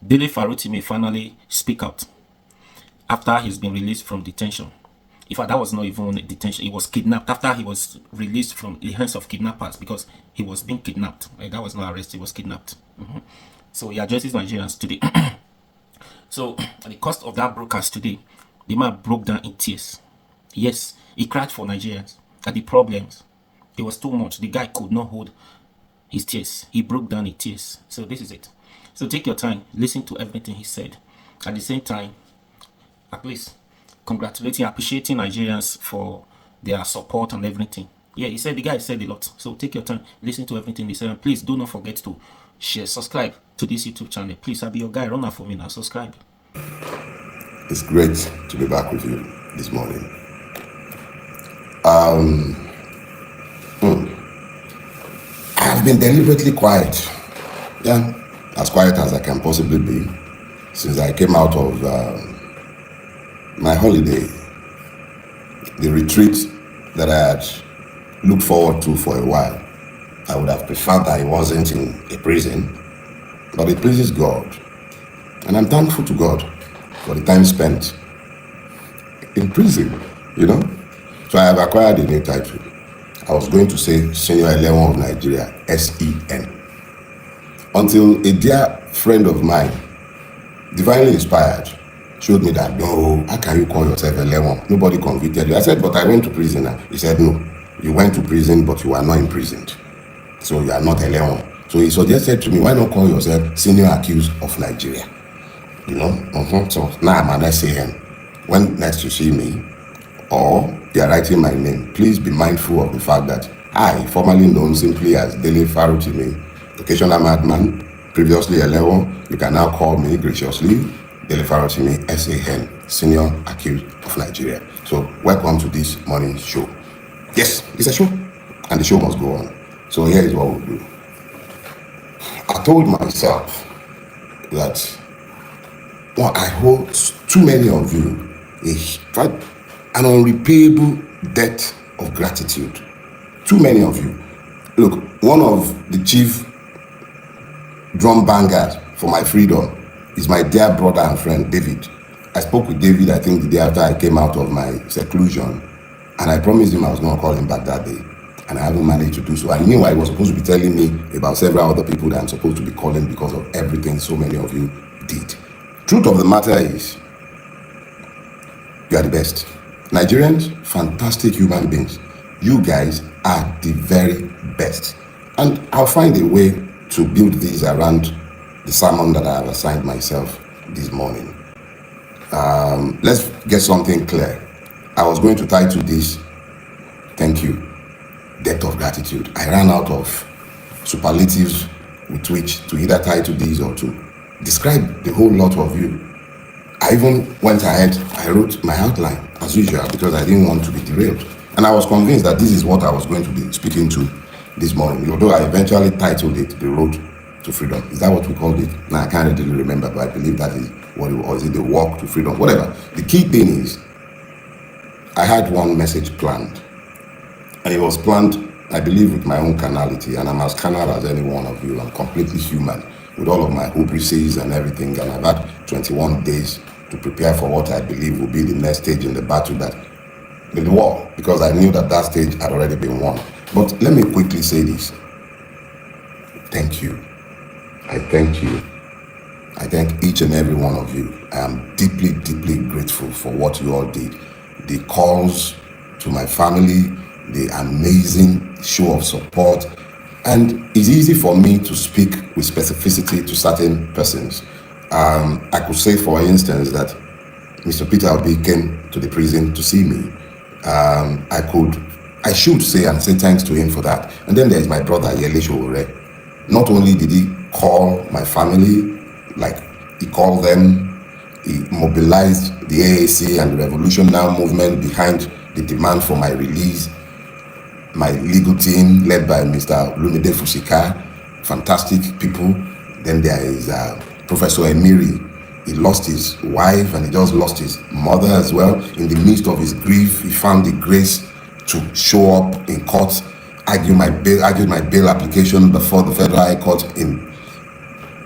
Dele Farotimi finally speak out after he's been released from detention. In fact, that was not even detention. He was kidnapped after he was released from the hands of kidnappers because he was being kidnapped. That was not arrested, he was kidnapped. So he addresses Nigerians today. So at the cost of that broadcast today, the man broke down in tears. Yes, he cried for Nigerians at the problems. It was too much. The guy could not hold his tears. He broke down in tears. So this is it. So take your time, listen to everything he said. At the same time, at least congratulating, appreciating Nigerians for their support and everything. Yeah, he said, the guy said a lot. So take your time, listen to everything he said. And please do not forget to share, subscribe to this YouTube channel. Please, I'll be your guy. Run out for me now. Subscribe. It's great to be back with you this morning. I've been deliberately quiet. Yeah, as quiet as I can possibly be since I came out of my holiday, the retreat that I had looked forward to for a while. I would have preferred that I wasn't in a prison, but it pleases God. And I'm thankful to God for the time spent in prison, So I have acquired a new title. I was going to say Senior 11 of Nigeria, SEN. Until a dear friend of mine, divinely inspired, showed me that, no, how can you call yourself 11? Nobody convicted you. I said, but I went to prison. He said, no, you went to prison, but you are not imprisoned. So you are not 11. So he suggested to me, why not call yourself Senior Accused of Nigeria? So now I'm an SEN. When next you see me, or they are writing my name, please be mindful of the fact that I, formerly known simply as Dele Farotimi, occasional madman, previously 11, you can now call me graciously Dele Farotimi SAN, Senior Accused of Nigeria. So welcome to this morning's show. Yes, it's a show, and the show must go on. So here is what we'll do. I told myself that I hold too many of you an unrepayable debt of gratitude. Too many of you. Look, one of the chief drum bangers for my freedom is my dear brother and friend, David. I spoke with David, I think, the day after I came out of my seclusion, and I promised him I was going to call him back that day, and I haven't managed to do so. I knew I was supposed to be telling me about several other people that I'm supposed to be calling because of everything so many of you did. Truth of the matter is, you are the best. Nigerians, fantastic human beings. You guys are the very best. And I'll find a way to build these around the sermon that I have assigned myself this morning. Let's get something clear. I was going to title this, Thank You, Debt of Gratitude. I ran out of superlatives with which to either title these or to describe the whole lot of you. I even went ahead, I wrote my outline as usual because I didn't want to be derailed. And I was convinced that this is what I was going to be speaking to this morning, although I eventually titled it The Road to Freedom. Is that what we called it? Now, I can't really remember, but I believe that is what it was. Is it The Walk to Freedom? Whatever. The key thing is, I had one message planned. And it was planned, I believe, with my own carnality. And I'm as carnal as any one of you. I'm completely human with all of my hypocrisies and everything. And I've had 21 days to prepare for what I believe will be the next stage in the battle, that in the war, because I knew that stage had already been won. But let me quickly say this. Thank you. I thank you. I thank each and every one of you. I am deeply, deeply grateful for what you all did. The calls to my family, the amazing show of support. And it's easy for me to speak with specificity to certain persons. I could say, for instance, that Mr. Peter Obi came to the prison to see me. I should say and say thanks to him for that. And then there's my brother, Yele Showore. Not only did he call my family, like he called them, he mobilized the AAC and the Revolution Now movement behind the demand for my release. My legal team, led by Mr. Lumide Fusika, fantastic people. Then there is Professor Emiri. He lost his wife and he just lost his mother as well. In the midst of his grief, he found the grace to show up in court, argued my bail application before the Federal High Court in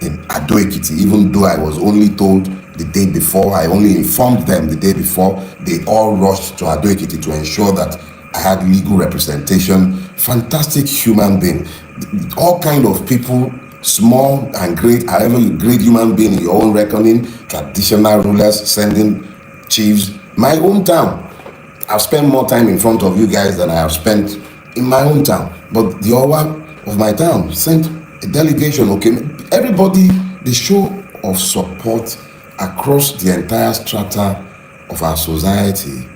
in Ado Ekiti, even though I was only told the day before. I only informed them the day before. They all rushed to Ado Ekiti to ensure that I had legal representation. Fantastic human being. All kind of people, small and great, however you great human being in your own reckoning, traditional rulers, sending chiefs. My hometown, I've spent more time in front of you guys than I have spent in my hometown. But the Owa of my town sent a delegation. Okay, everybody, the show of support across the entire strata of our society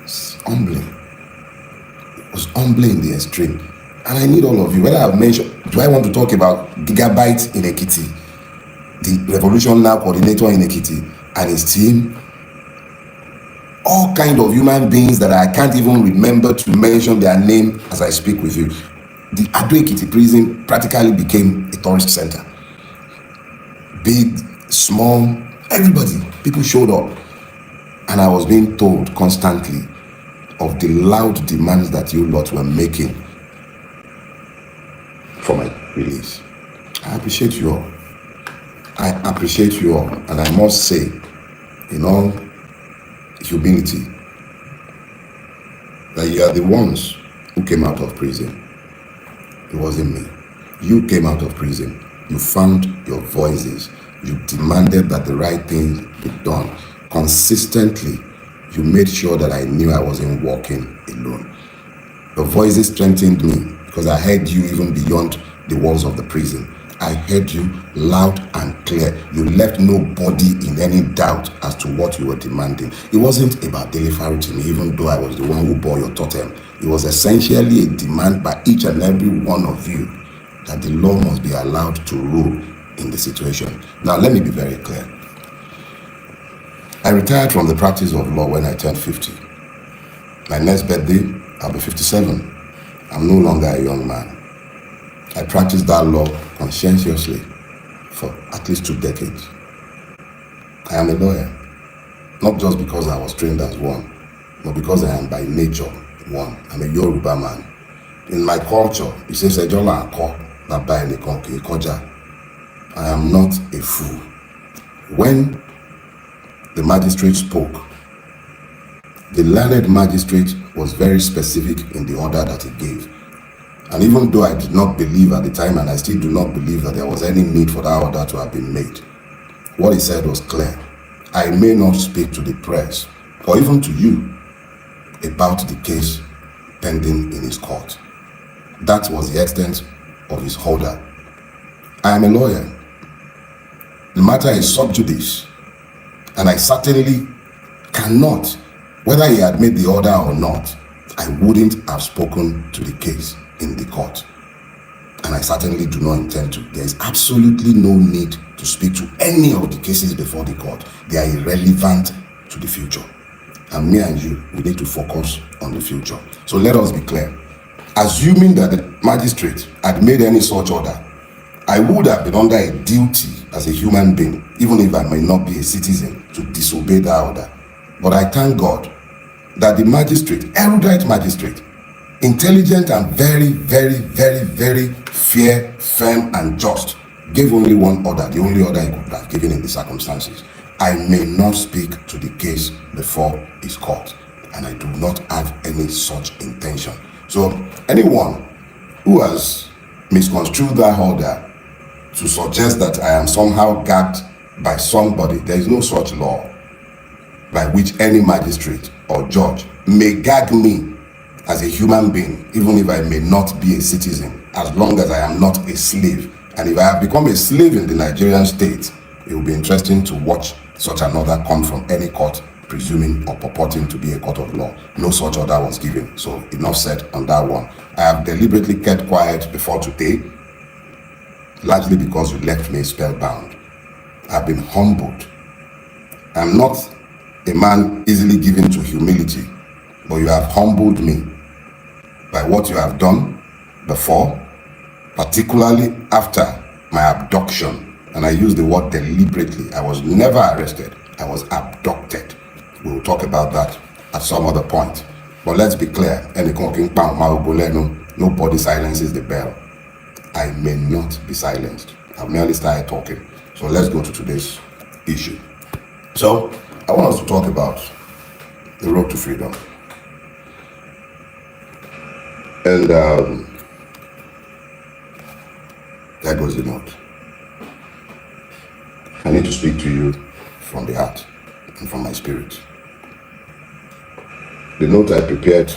is humbling. It was humbling in the extreme. And I need all of you, whether I've mentioned, do I want to talk about Gigabyte in Ekiti, the Revolution Now coordinator in Ekiti and his team, all kind of human beings that I can't even remember to mention their name as I speak with you. The Ado Ekiti prison practically became a tourist center. Big, small, everybody, people showed up. And I was being told constantly of the loud demands that you lot were making for my release. I appreciate you all. I appreciate you all. And I must say, in all humility, that you are the ones who came out of prison. It wasn't me. You came out of prison. You found your voices. You demanded that the right thing be done. Consistently, you made sure that I knew I wasn't walking alone. The voices strengthened me because I heard you even beyond the walls of the prison. I heard you loud and clear. You left nobody in any doubt as to what you were demanding. It wasn't about Dele Farotimi, even though I was the one who bore your totem. It was essentially a demand by each and every one of you that the law must be allowed to rule in the situation. Now, let me be very clear. I retired from the practice of law when I turned 50. My next birthday, I'll be 57. I'm no longer a young man. I practiced that law conscientiously for at least 2 decades. I am a lawyer, not just because I was trained as one, but because I am by nature one. I'm a Yoruba man. In my culture, it says Ejola Ako, Baba Elekonke Koja. I am not a fool. When the magistrate spoke, the learned magistrate was very specific in the order that he gave. And even though I did not believe at the time, and I still do not believe that there was any need for that order to have been made, what he said was clear. I may not speak to the press or even to you about the case pending in his court. That was the extent of his order. I am a lawyer. The matter is sub judice, and I certainly cannot, whether he had made the order or not, I wouldn't have spoken to the case in the court. And I certainly do not intend to. There is absolutely no need to speak to any of the cases before the court. They are irrelevant to the future. And me and you, we need to focus on the future. So let us be clear. Assuming that the magistrate had made any such order, I would have been under a duty as a human being, even if I may not be a citizen, to disobey that order. But I thank God that the magistrate, erudite magistrate, intelligent and very, very, very, very fair, firm and just, gave only one order, the only order he could have given in the circumstances. I may not speak to the case before his court, and I do not have any such intention. So anyone who has misconstrued that order to suggest that I am somehow gagged by somebody, there is no such law by which any magistrate or judge may gag me as a human being, even if I may not be a citizen, as long as I am not a slave. And if I have become a slave in the Nigerian state, it will be interesting to watch such an order come from any court, presuming or purporting to be a court of law. No such order was given, so enough said on that one. I have deliberately kept quiet before today, largely because you left me spellbound. I've been humbled. I'm not a man easily given to humility, but you have humbled me by what you have done before, particularly after my abduction. And I use the word deliberately. I was never arrested. I was abducted. We will talk about that at some other point. But let's be clear. Nobody silences the bell. I may not be silenced. I've merely started talking. So let's go to today's issue. So I want us to talk about the road to freedom. And there goes the note. I need to speak to you from the heart and from my spirit. The note I prepared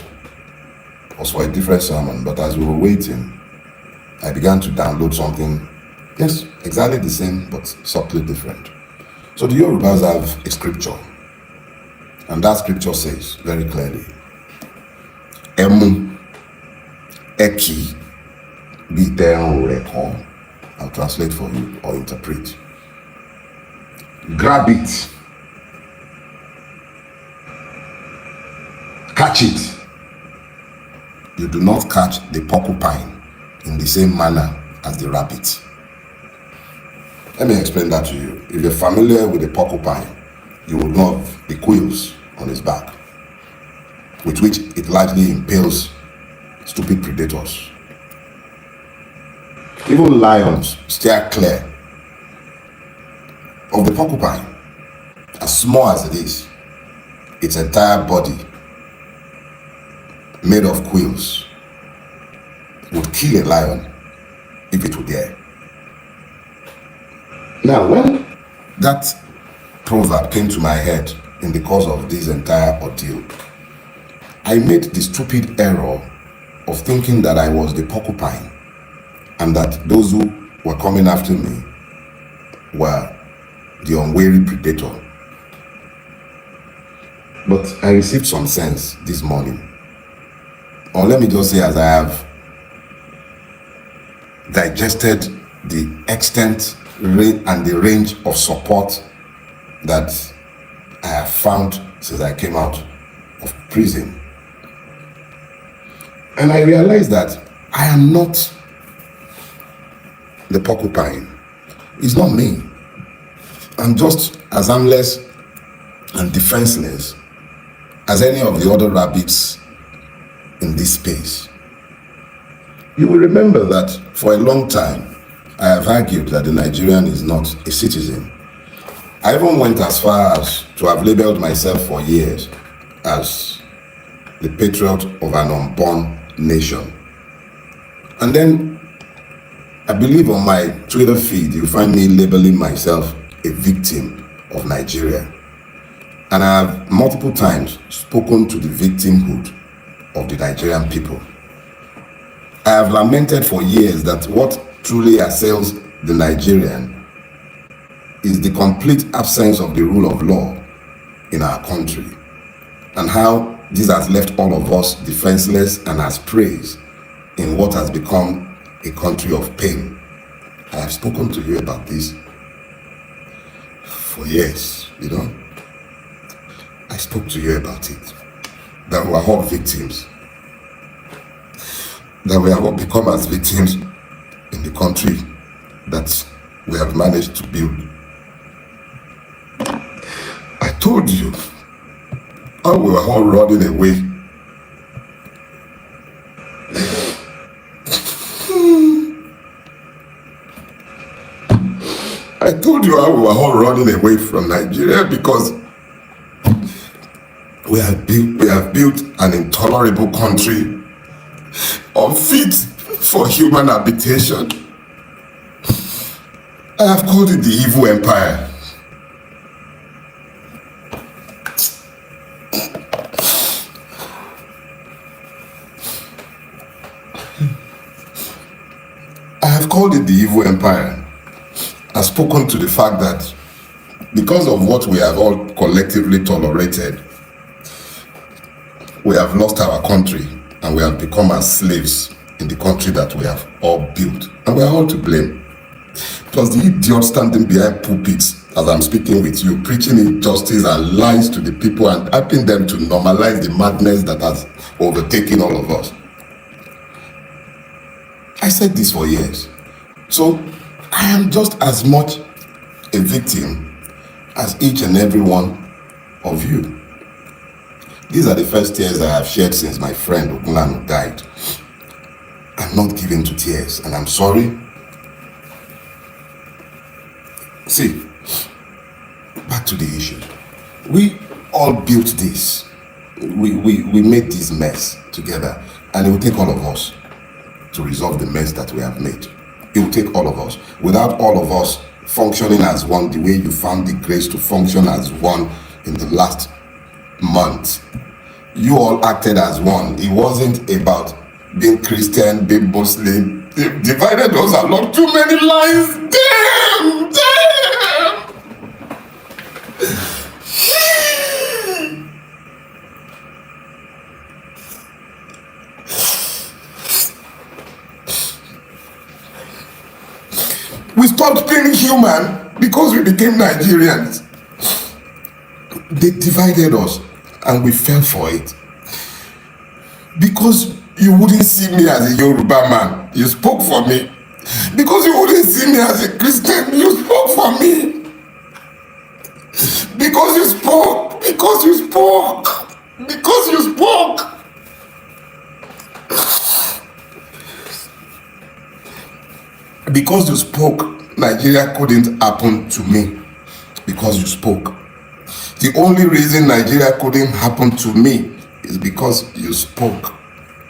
was for a different sermon, but as we were waiting, I began to download something, yes, exactly the same, but subtly different. So the Yorubas have a scripture, and that scripture says very clearly, Emu, Eki, Biteon Reko. I'll translate for you or interpret. Grab it, catch it. You do not catch the porcupine in the same manner as the rabbit. Let me explain that to you. If you're familiar with the porcupine, you would know of the quills on its back, with which it largely impales stupid predators. Even lions steer clear of the porcupine. As small as it is, its entire body made of quills would kill a lion if it would dare. Now, when that proverb came to my head in the course of this entire ordeal, I made the stupid error of thinking that I was the porcupine and that those who were coming after me were the unwary predator. But I received some sense this morning. Or let me just say, as I have digested the extent and the range of support that I have found since I came out of prison. And I realized that I am not the porcupine. It's not me. I'm just as harmless and defenseless as any of the other rabbits in this space. You will remember that for a long time, I have argued that the Nigerian is not a citizen. I even went as far as to have labeled myself for years as the patriot of an unborn nation. And then I believe on my Twitter feed, you find me labeling myself a victim of Nigeria. And I have multiple times spoken to the victimhood of the Nigerian people. I have lamented for years that what truly assails the Nigerian is the complete absence of the rule of law in our country, and how this has left all of us defenseless and as praise in what has become a country of pain. I have spoken to you about this for years, I spoke to you about it, that we are all victims, that we have all become as victims in the country that we have managed to build. I told you how we were all running away. I told you how we were all running away from Nigeria because we have built an intolerable country unfit for human habitation. I have called it the evil empire. I have called it the evil empire. I've spoken to the fact that because of what we have all collectively tolerated, we have lost our country and we have become as slaves in the country that we have all built. And we are all to blame. It was the idiot standing behind pulpits as I'm speaking with you, preaching injustice and lies to the people and helping them to normalize the madness that has overtaken all of us. I said this for years. So I am just as much a victim as each and every one of you. These are the first tears I have shed since my friend Ogunlanu died. I'm not given to tears, and I'm sorry. See, back to the issue. We all built this. We made this mess together, and it will take all of us to resolve the mess that we have made. It will take all of us. Without all of us functioning as one, the way you found the grace to function as one in the last month, you all acted as one. It wasn't about being Christian, being Muslim. They divided us along too many lines. Damn! We stopped being human because we became Nigerians. They divided us and we fell for it. Because you wouldn't see me as a Yoruba man, you spoke for me. Because you wouldn't see me as a Christian, you spoke for me. Because you spoke. Because you spoke. Because you spoke. Because you spoke, Nigeria couldn't happen to me. Because you spoke. The only reason Nigeria couldn't happen to me is because you spoke.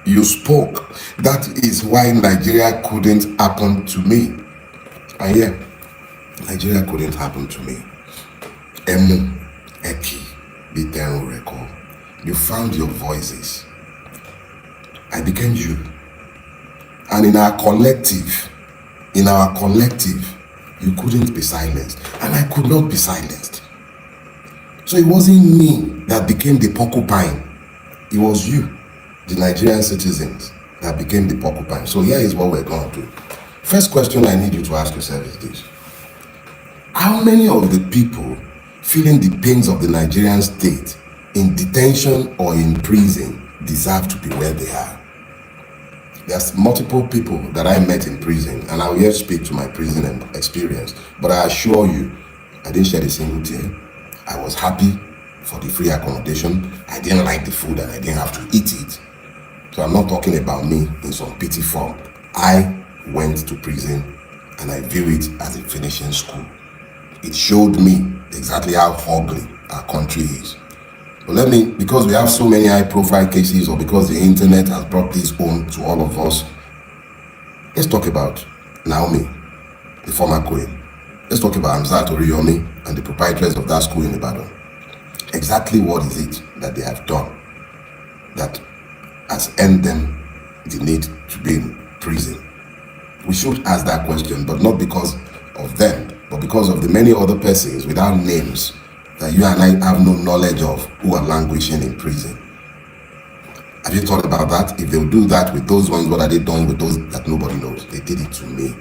You spoke. That is why Nigeria couldn't happen to me. And yeah, Nigeria couldn't happen to me. Emu, Eki, Bitenru Reko. You found your voices. I became you. And in our collective, you couldn't be silenced. And I could not be silenced. So it wasn't me that became the porcupine. It was you, the Nigerian citizens, that became the porcupine. So here is what we're going to do. First question I need you to ask yourself is this. How many of the people feeling the pains of the Nigerian state in detention or in prison deserve to be where they are? There's multiple people that I met in prison, and I'll yet speak to my prison experience. But I assure you, I didn't shed a single tear. I was happy for the free accommodation. I didn't like the food and I didn't have to eat it. So I'm not talking about me in some pity form. I went to prison and I view it as a finishing school. It showed me exactly how ugly our country is. But because we have so many high profile cases, or because the internet has brought this home to all of us, let's talk about Naomi, the former queen. Let's talk about Hamzat Oriyomi and the proprietors of that school in Ibadan. Exactly what is it that they have done that has earned them the need to be in prison? We should ask that question, but not because of them, but because of the many other persons without names that you and I have no knowledge of who are languishing in prison. Have you thought about that? If they will do that with those ones, what are they doing with those that nobody knows? They did it to me.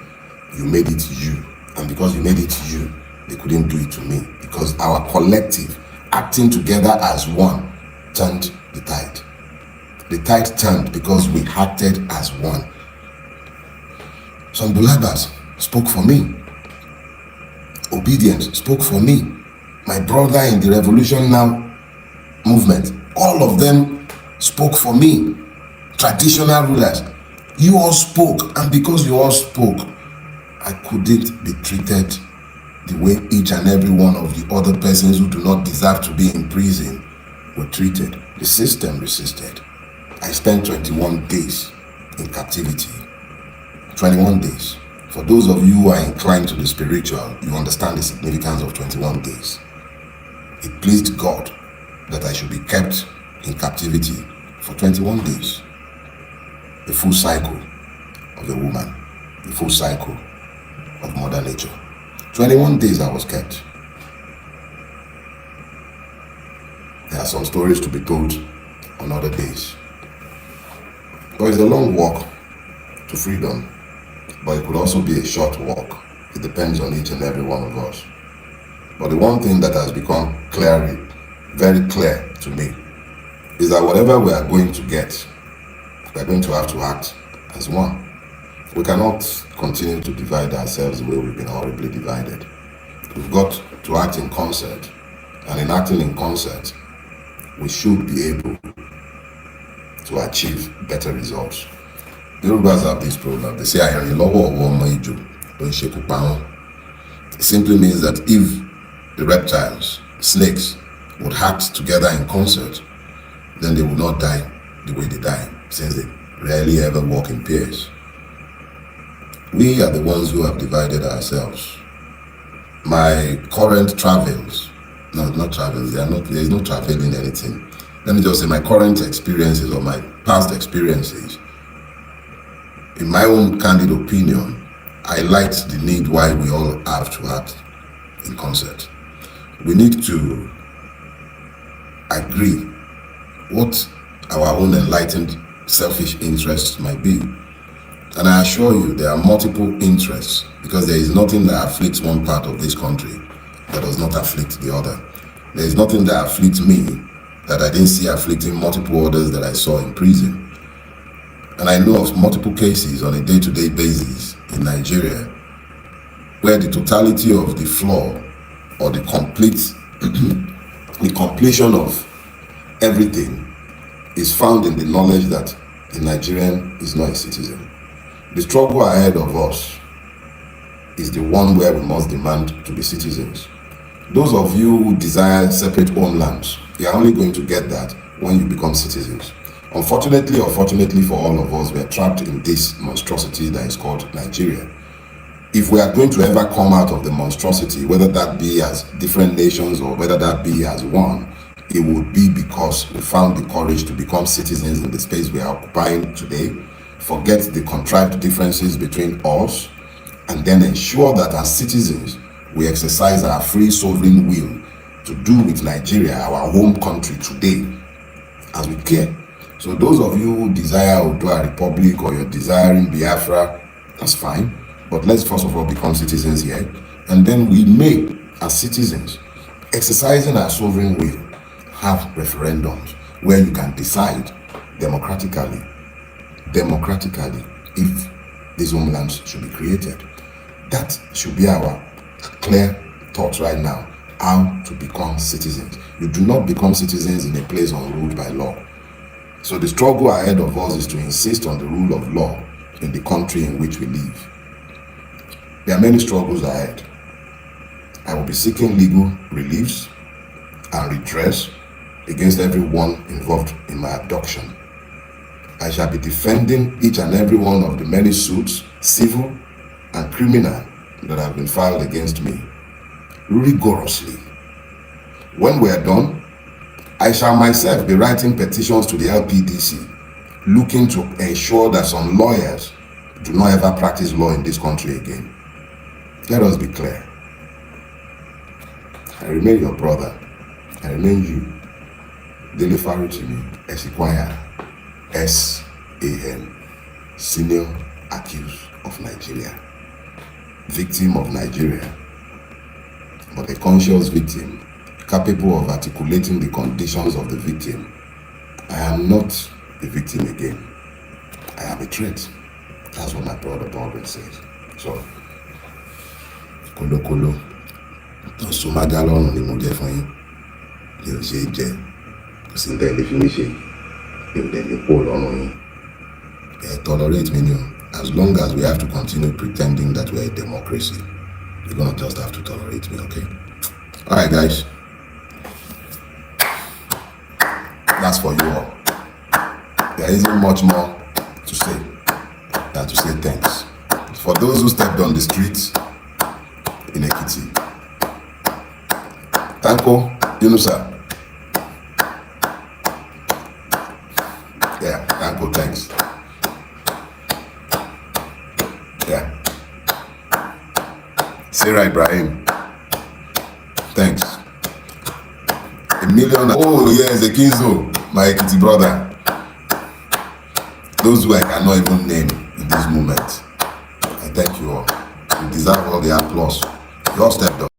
You made it you. And because you made it you, they couldn't do it to me. Because our collective, acting together as one, turned the tide. The tide turned because we acted as one. Some Bulabas spoke for me. Obedience spoke for me. My brother in the Revolution Now movement, all of them spoke for me. Traditional rulers, you all spoke, and because you all spoke, I couldn't be treated the way each and every one of the other persons who do not deserve to be in prison were treated. The system resisted. I spent 21 days in captivity. 21 days. For those of you who are inclined to the spiritual, you understand the significance of 21 days. It pleased God that I should be kept in captivity for 21 days. The full cycle of a woman, the full cycle of Mother Nature. 21 days I was kept. There are some stories to be told on other days. But it's a long walk to freedom, but it could also be a short walk. It depends on each and every one of us. But the one thing that has become very clear to me, is that whatever we are going to get, we are going to have to act as one. We cannot continue to divide ourselves the way we've been horribly divided. We've got to act in concert, and in acting in concert, we should be able to achieve better results. The Yorubas have this program. They say, "Àìrìn lọ́wọ́ ọwọ́ ọmọ ejò ló ń ṣekú pa wọ́n." It simply means that if the reptiles, snakes, would act together in concert, then they would not die the way they die, since they rarely ever walk in pairs. We are the ones who have divided ourselves. My current travels, no, not travels, there is no traveling anything. Let me just say my current experiences or my past experiences, in my own candid opinion, highlight the need why we all have to act in concert. We need to agree what our own enlightened selfish interests might be. And I assure you, there are multiple interests, because there is nothing that afflicts one part of this country that does not afflict the other. There is nothing that afflicts me that I didn't see afflicting multiple others that I saw in prison. And I know of multiple cases on a day-to-day basis in Nigeria where the totality of the flaw or the completion of everything is found in the knowledge that the Nigerian is not a citizen. The struggle ahead of us is the one where we must demand to be citizens. Those of you who desire separate homelands, you are only going to get that when you become citizens. Unfortunately or fortunately for all of us, we are trapped in this monstrosity that is called Nigeria. If we are going to ever come out of the monstrosity, whether that be as different nations or whether that be as one, it would be because we found the courage to become citizens in the space we are occupying today, forget the contrived differences between us, and then ensure that as citizens, we exercise our free sovereign will to do with Nigeria, our home country today, as we care. So those of you who desire Odua Republic or you're desiring Biafra, that's fine. But let's first of all become citizens here. And then we may, as citizens, exercising our sovereign will, have referendums where you can decide democratically if these homelands should be created. That should be our clear thoughts right now, how to become citizens. You do not become citizens in a place unruled by law. So the struggle ahead of us is to insist on the rule of law in the country in which we live. There are many struggles ahead. I will be seeking legal reliefs and redress against everyone involved in my abduction. I shall be defending each and every one of the many suits, civil and criminal, that have been filed against me, rigorously. When we are done, I shall myself be writing petitions to the LPDC, looking to ensure that some lawyers do not ever practice law in this country again. Let us be clear. I remain your brother. I remain you, Dele Farotimi Esquire, SAN, senior accused of Nigeria, victim of Nigeria, but a conscious victim, capable of articulating the conditions of the victim. I am not a victim again. I am a threat. That's what my brother Baldwin says. So, kolo tó so má dá lọ́rùn ni mo jẹ́ fún yín. Mi ò ṣe jẹ, kò sí ní ilé fi mí ṣe, mi ò dẹ̀ lè pò lọ́rùn yín. Tolerate me, as long as we have to continue pretending that we are a democracy. You're gonna just have to tolerate me, okay? Alright guys. That's for you all. There isn't much more to say than to say thanks. For those who stepped on the streets in Ekiti. Tanko, Yunusa. Yeah, Tanko, thanks. Yeah. Sarah Ibrahim. Thanks. A million. Oh yes, the Kinzo, my Ekiti brother. Those who I cannot even name in this moment. I thank you all. You deserve all the applause. You all stepped up.